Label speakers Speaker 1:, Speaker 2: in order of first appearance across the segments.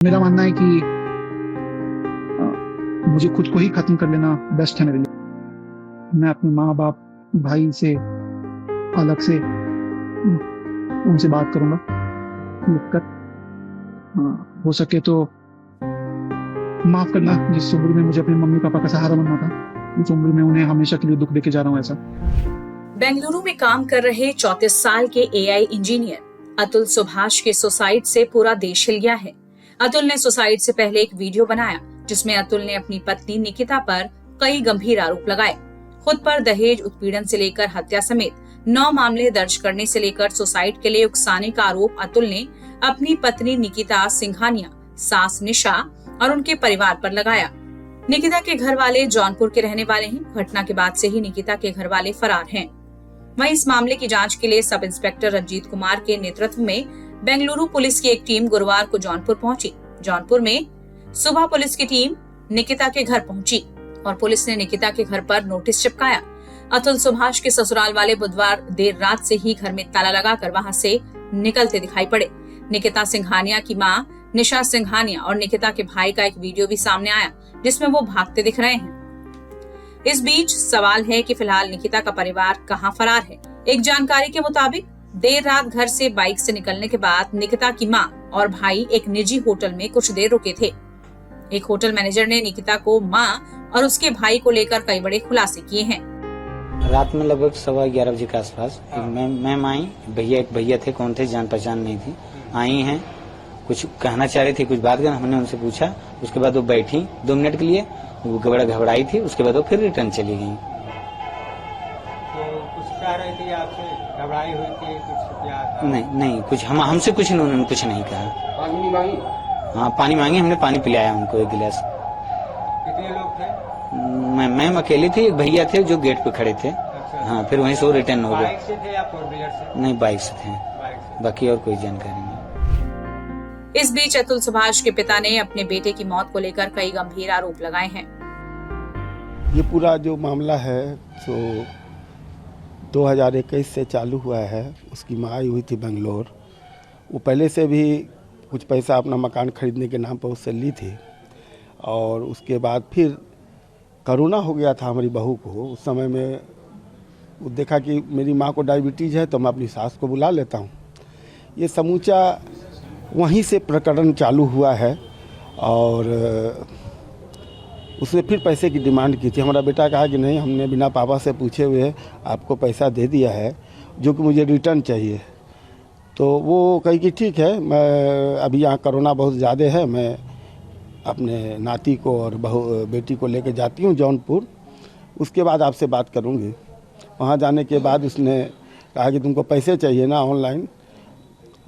Speaker 1: मेरा मानना है कि मुझे खुद को ही खत्म कर लेना बेस्ट है मेरे लिए। मैं अपने माँ बाप भाई से अलग से उनसे बात करूंगा लिख कर। हो सके तो माफ करना, जिस उम्र में मुझे अपने मम्मी पापा का सहारा बनना था उस उम्र में उन्हें हमेशा के लिए दुख देके जा रहा हूँ ऐसा।
Speaker 2: बेंगलुरु में काम कर रहे 34 साल के एआई इंजीनियर अतुल सुभाष के सुसाइड से पूरा देश हिल गया है। अतुल ने सुसाइड से पहले एक वीडियो बनाया जिसमें अतुल ने अपनी पत्नी निकिता पर कई गंभीर आरोप लगाए। खुद पर दहेज उत्पीड़न से लेकर हत्या समेत 9 मामले दर्ज करने से लेकर सुसाइड के लिए उकसाने का आरोप अतुल ने अपनी पत्नी निकिता सिंघानिया, सास निशा और उनके परिवार पर लगाया। निकिता के घर वाले जौनपुर के रहने वाले हैं। घटना के बाद से ही निकिता के घर वाले फरार हैं। वहीं इस मामले की जांच के लिए सब इंस्पेक्टर रंजीत कुमार के नेतृत्व में बेंगलुरु पुलिस की एक टीम गुरुवार को जौनपुर पहुंची। जौनपुर में सुबह पुलिस की टीम निकिता के घर पहुंची और पुलिस ने निकिता के घर पर नोटिस चिपकाया। अतुल सुभाष के ससुराल वाले बुधवार देर रात से ही घर में ताला लगाकर वहां से निकलते दिखाई पड़े। निकिता सिंघानिया की मां निशा सिंघानिया और निकिता के भाई का एक वीडियो भी सामने आया जिसमें वो भागते दिख रहे हैं। इस बीच सवाल है कि फिलहाल निकिता का परिवार कहां फरार है। एक जानकारी के मुताबिक देर रात घर से बाइक से निकलने के बाद निकिता की मां और भाई एक निजी होटल में कुछ देर रुके थे। एक होटल मैनेजर ने निकिता को मां और उसके भाई को लेकर कई बड़े खुलासे किए हैं।
Speaker 3: रात में लगभग 11:15 बजे के आसपास मैम आई, एक भैया थे, कौन थे जान पहचान नहीं थी, आई हैं, कुछ कहना चाह रही थी, कुछ बात करना, हमने उनसे पूछा। उसके बाद वो बैठी 2 मिनट के लिए, वो बड़ा घबराई थी। उसके बाद वो फिर रिटर्न चली गई।
Speaker 4: तो कुछ कह रही थी आपसे, घबराई हुई थी कुछ या?
Speaker 3: नहीं कुछ हमसे कुछ उन्होंने कुछ नहीं कहा।
Speaker 4: पानी नहीं मांगी?
Speaker 3: हाँ पानी मांगी, हमने पानी पिलाया उनको 1 गिलास।
Speaker 4: कितने लोग थे?
Speaker 3: मैम अकेली थी, एक भैया थे जो गेट पे खड़े थे।
Speaker 4: अच्छा।
Speaker 3: हाँ फिर वहीं से वो रिटर्न हो गए।
Speaker 4: बाइक से थे या 4 व्हीलर से?
Speaker 3: नहीं बाइक से थे,
Speaker 4: बाइक से।
Speaker 3: बाकी और कोई जानकारी नहीं।
Speaker 2: इस बीच अतुल सुभाष के पिता ने अपने बेटे की मौत को लेकर कई गंभीर आरोप लगाए हैं।
Speaker 5: ये पूरा जो मामला है तो 2021 से चालू हुआ है। उसकी माँ आई हुई थी बेंगलोर। वो पहले से भी कुछ पैसा अपना मकान खरीदने के नाम पर उससे ली थी और उसके बाद फिर कोरोना हो गया था हमारी बहू को। उस समय में वो देखा कि मेरी माँ को डायबिटीज़ है तो मैं अपनी सास को बुला लेता हूँ। ये समूचा वहीं से प्रकरण चालू हुआ है और उसने फिर पैसे की डिमांड की थी। हमारा बेटा कहा कि नहीं, हमने बिना पापा से पूछे हुए आपको पैसा दे दिया है जो कि मुझे रिटर्न चाहिए। तो वो कही कि ठीक है, मैं अभी यहाँ कोरोना बहुत ज़्यादा है, मैं अपने नाती को और बेटी को लेकर जाती हूँ जौनपुर, उसके बाद आपसे बात करूँगी। वहाँ जाने के बाद उसने कहा कि तुमको पैसे चाहिए ना, ऑनलाइन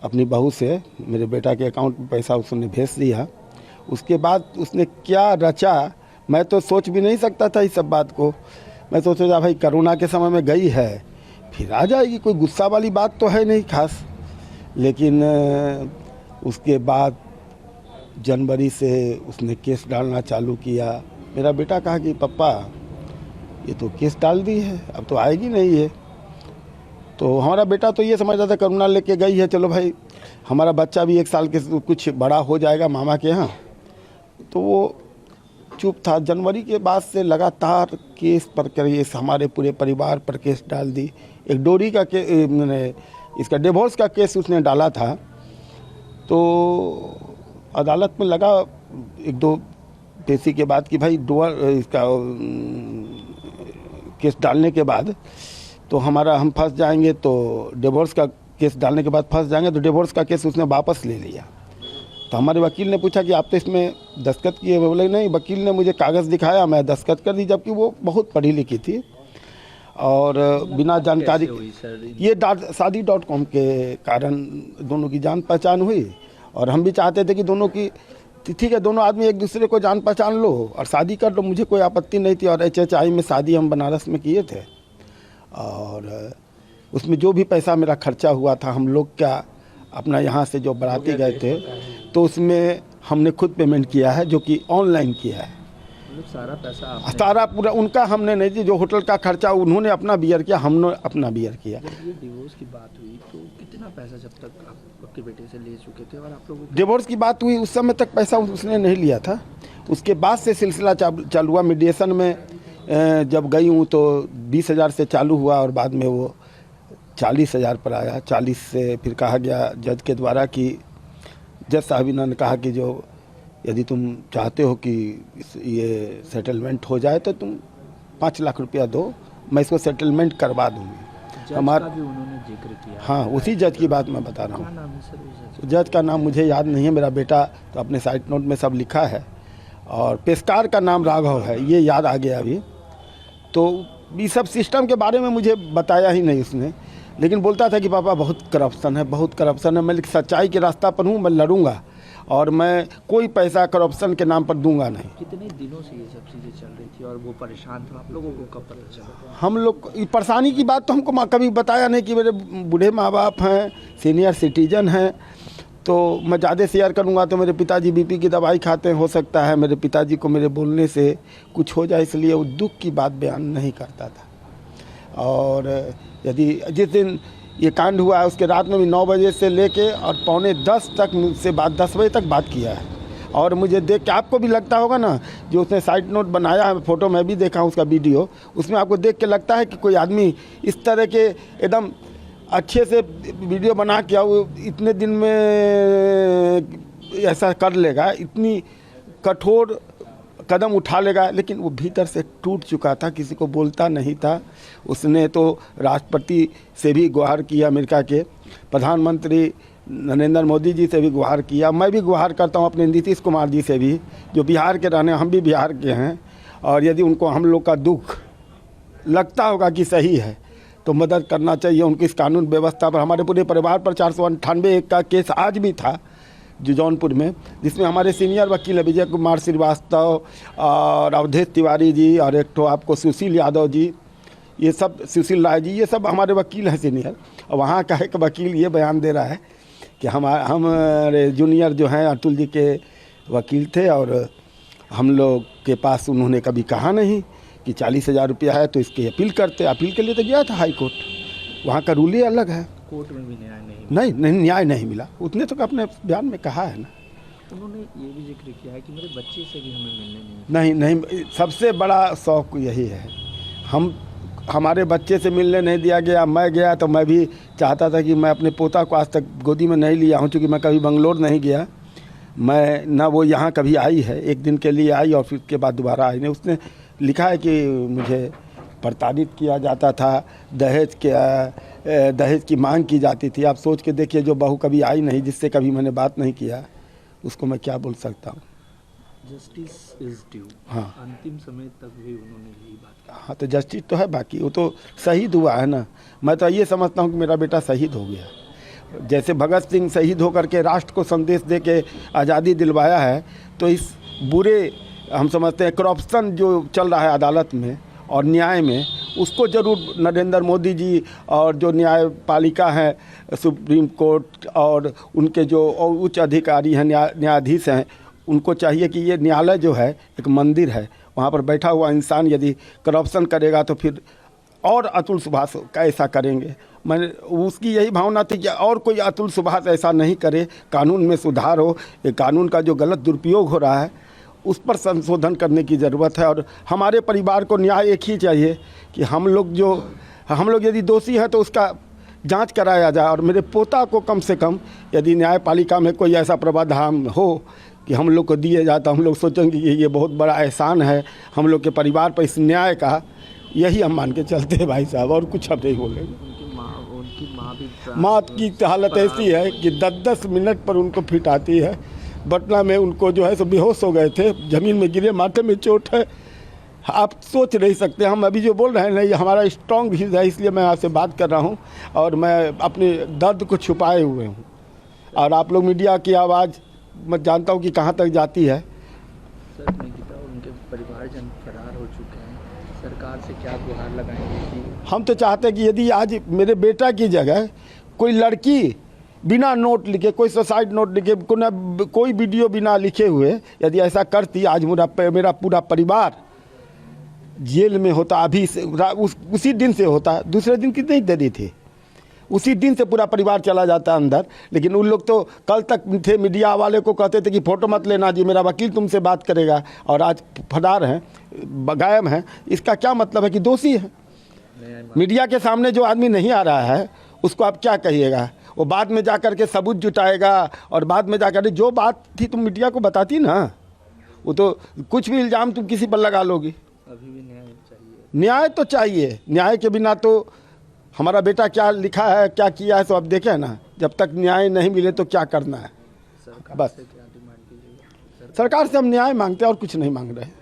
Speaker 5: अपनी बहू से मेरे बेटा के अकाउंट में पैसा उसने भेज दिया। उसके बाद उसने क्या रचा, मैं तो सोच भी नहीं सकता था इस सब बात को। मैं तो सोचा भाई कोरोना के समय में गई है फिर आ जाएगी, कोई गुस्सा वाली बात तो है नहीं खास। लेकिन उसके बाद जनवरी से उसने केस डालना चालू किया। मेरा बेटा कहा कि पापा ये तो केस डाल दी है, अब तो आएगी नहीं है। तो हमारा बेटा तो ये समझ रहा था कोरोना लेके गई है, चलो भाई हमारा बच्चा भी 1 साल के कुछ बड़ा हो जाएगा मामा के यहाँ। तो वो चुप था। जनवरी के बाद से लगातार केस पर केस, हमारे पूरे परिवार पर केस डाल दी। एक डोरी का इसका डिवोर्स का केस उसने डाला था। तो अदालत में लगा 1-2 पेशी के बाद कि भाई इसका केस डालने के बाद तो हम फंस जाएंगे, तो डिवोर्स का केस डालने के बाद फंस जाएंगे, तो डिवोर्स का केस उसने वापस ले लिया। तो हमारे वकील ने पूछा कि आप तो इसमें दस्तखत किए? बोले नहीं। वकील ने मुझे कागज़ दिखाया, मैं दस्तखत कर दी, जबकि वो बहुत पढ़ी लिखी थी और बिना जानकारी। ये शादी.com के कारण दोनों की जान पहचान हुई और हम भी चाहते थे कि दोनों की ठीक है, दोनों आदमी एक दूसरे को जान पहचान लो और शादी कर लो, मुझे कोई आपत्ति नहीं थी। और HHI में शादी हम बनारस में किए थे और उसमें जो भी पैसा मेरा खर्चा हुआ था, हम लोग क्या अपना यहाँ से जो बाराती गए थे तो उसमें हमने खुद पेमेंट किया है, जो कि ऑनलाइन किया है।
Speaker 6: मतलब सारा पैसा आपने
Speaker 5: सारा पूरा उनका हमने नहीं दी। जो होटल का खर्चा उन्होंने अपना बियर किया, हमने अपना बियर किया।
Speaker 6: जब ये डिवोर्स की बात हुई तो कितना पैसा जब तक आप आपके बेटे से ले चुके थे, और आप लोगों को
Speaker 5: डिवोर्स की बात हुई उस समय तक पैसा उसने नहीं लिया था। उसके बाद से सिलसिला चालू हुआ। मीडिएशन में जब गई हूँ तो 20,000 से चालू हुआ और बाद में वो 40,000 पर आया। 40 से फिर कहा गया जज के द्वारा कि जज साहबिना ने कहा कि जो यदि तुम चाहते हो कि ये सेटलमेंट हो जाए तो तुम 5 लाख रुपया दो, मैं इसको सेटलमेंट करवा दूंगी।
Speaker 6: जज का भी उन्होंने जिक्र किया।
Speaker 5: हाँ, उसी जज की बात मैं बता रहा
Speaker 6: क्या
Speaker 5: हूँ।
Speaker 6: नाम है सर उस जज?
Speaker 5: जज का नाम मुझे याद नहीं है, मेरा बेटा तो अपने साइड नोट में सब लिखा है। और पेशकार का नाम राघव है, ये याद आ गया अभी। तो ये सब सिस्टम के बारे में मुझे बताया ही नहीं उसने, लेकिन बोलता था कि पापा बहुत करप्शन है, बहुत करप्शन है। मैं सच्चाई के रास्ता पर हूँ, मैं लड़ूंगा और मैं कोई पैसा करप्शन के नाम पर दूंगा नहीं।
Speaker 6: कितने दिनों से ये सब चीज़ें चल रही थी और वो परेशान था? आप लोगों को कब पता चला?
Speaker 5: हम लोग ये परेशानी की बात तो हमको कभी बताया नहीं कि मेरे बूढ़े माँ बाप हैं, सीनियर सिटीजन हैं, तो मैं ज़्यादा शेयर करूँगा तो मेरे पिताजी बीपी की दवाई खाते हैं, हो सकता है मेरे पिताजी को मेरे बोलने से कुछ हो जाए, इसलिए वो दुख की बात बयान नहीं करता था। और यदि जिस दिन ये कांड हुआ है उसके रात में भी 9 बजे से लेके और 9:45 तक मुझसे बात 10 बजे तक बात किया है। और मुझे देख के आपको भी लगता होगा ना, जो उसने साइड नोट बनाया है, फ़ोटो मैं भी देखा हूँ उसका वीडियो, उसमें आपको देख के लगता है कि कोई आदमी इस तरह के एकदम अच्छे से वीडियो बना के वो इतने दिन में ऐसा कर लेगा, इतनी कठोर कदम उठा लेगा। लेकिन वो भीतर से टूट चुका था, किसी को बोलता नहीं था। उसने तो राष्ट्रपति से भी गुहार किया, अमेरिका के प्रधानमंत्री नरेंद्र मोदी जी से भी गुहार किया। मैं भी गुहार करता हूँ अपने नीतीश कुमार जी से भी, जो बिहार के रहने, हम भी बिहार के हैं। और यदि उनको हम लोग का दुख लगता होगा कि सही है तो मदद करना चाहिए उनकी इस कानून व्यवस्था पर। हमारे पूरे परिवार पर 498 का केस आज भी था जो जौनपुर में, जिसमें हमारे सीनियर वकील है विजय कुमार श्रीवास्तव और अवधेश तिवारी जी और एक तो आपको सुशील यादव जी, ये सब सुशील राय जी, ये सब हमारे वकील हैं सीनियर। और वहाँ का एक वकील ये बयान दे रहा है कि हमारे जूनियर जो हैं अतुल जी के वकील थे और हम लोग के पास उन्होंने कभी कहा नहीं कि 40,000 रुपया है तो इसकी अपील करते। अपील के लिए तो गया था हाई कोर्ट, वहाँ का रूल ही अलग है।
Speaker 6: कोर्ट में भी न्याय
Speaker 5: नहीं न्याय नहीं मिला। उसने तो अपने बयान में कहा है ना।
Speaker 6: उन्होंने ये भी जिक्र किया है कि मेरे बच्चे से भी हमें मिलने
Speaker 5: नहीं, सबसे बड़ा शौक यही है। हमारे बच्चे से मिलने नहीं दिया गया। मैं गया तो मैं भी चाहता था कि मैं अपने पोता को आज तक गोदी में नहीं लिया हूँ, चूँकि मैं कभी बंगलोर नहीं गया। मैं ना वो यहाँ कभी आई है, एक दिन के लिए आई और फिर उसके बाद दोबारा आई नहीं। उसने लिखा है कि मुझे प्रताड़ित किया जाता था, दहेज की मांग की जाती थी। आप सोच के देखिए, जो बहू कभी आई नहीं, जिससे कभी मैंने बात नहीं किया, उसको मैं क्या बोल सकता हूँ।
Speaker 6: Justice is due.
Speaker 5: हाँ,
Speaker 6: अंतिम समय तक भी उन्होंने यही बात की।
Speaker 5: हाँ, तो जस्टिस तो है, बाकी वो तो शहीद हुआ है ना। मैं तो ये समझता हूँ कि मेरा बेटा शहीद हो गया। जैसे भगत सिंह शहीद होकर के राष्ट्र को संदेश दे के आज़ादी दिलवाया है, तो इस बुरे, हम समझते हैं करप्शन जो चल रहा है अदालत में और न्याय में, उसको जरूर नरेंद्र मोदी जी और जो न्यायपालिका है, सुप्रीम कोर्ट और उनके जो उच्च अधिकारी हैं, न्यायाधीश हैं, उनको चाहिए कि ये न्यायालय जो है एक मंदिर है, वहाँ पर बैठा हुआ इंसान यदि करप्शन करेगा तो फिर और अतुल सुभाष ऐसा करेंगे। मैंने उसकी यही भावना थी कि और कोई अतुल सुभाष ऐसा नहीं करे, कानून में सुधार हो। ये कानून का जो गलत दुरुपयोग हो रहा है उस पर संशोधन करने की ज़रूरत है। और हमारे परिवार को न्याय एक ही चाहिए कि हम लोग यदि दोषी हैं तो उसका जांच कराया जाए। और मेरे पोता को कम से कम यदि न्यायपालिका में कोई ऐसा प्रावधान हो कि हम लोग को दिए जाए, तो हम लोग सोचेंगे कि ये बहुत बड़ा एहसान है हम लोग के परिवार पर इस न्याय का। यही हम मान के चलते हैं भाई साहब, और कुछ हम नहीं बोलेंगे।
Speaker 6: उनकी
Speaker 5: माँ की हालत ऐसी है कि 10-10 मिनट पर उनको फिट आती है। पटना में उनको जो है सो बेहोश हो गए थे, ज़मीन में गिरे, माथे में चोट है। आप सोच नहीं सकते। हम अभी जो बोल रहे हैं ना, ये हमारा स्ट्रॉन्ग व्यूज़ है, इसलिए मैं आपसे बात कर रहा हूँ और मैं अपने दर्द को छुपाए हुए हूँ। और आप लोग मीडिया की आवाज़ मैं जानता हूँ कि कहाँ तक जाती है।
Speaker 6: सर, निकिता और उनके परिवारजन फरार हो चुके हैं, सरकार से क्या गुहार लगाएंगे कि
Speaker 5: हम तो चाहते हैं कि यदि आज मेरे बेटा की जगह कोई लड़की बिना नोट लिखे, कोई सुसाइड नोट लिखे, कोई वीडियो बिना लिखे हुए यदि ऐसा करती, आज मेरा पूरा परिवार जेल में होता। अभी उसी दिन से होता, दूसरे दिन कितनी देरी थी, उसी दिन से पूरा परिवार चला जाता अंदर। लेकिन उन लोग तो कल तक थे, मीडिया वाले को कहते थे कि फ़ोटो मत लेना जी, मेरा वकील तुमसे बात करेगा, और आज फरार हैं, गायब हैं। इसका क्या मतलब है कि दोषी है। मीडिया के सामने जो आदमी नहीं आ रहा है उसको आप क्या कहिएगा, वो बाद में जा कर के सबूत जुटाएगा, और बाद में जा कर जो बात थी तुम मीडिया को बताती ना, वो तो कुछ भी इल्ज़ाम तुम किसी पर लगा लोगी।
Speaker 6: अभी भी न्याय चाहिए।
Speaker 5: न्याय तो चाहिए, न्याय के बिना तो हमारा बेटा क्या लिखा है, क्या किया है, तो अब देखें ना, जब तक न्याय नहीं मिले तो क्या करना है।
Speaker 6: सरकार
Speaker 5: बस
Speaker 6: से क्या डिमांड कीजिएगा?
Speaker 5: सरकार से हम न्याय मांगते हैं और कुछ नहीं मांग रहे हैं।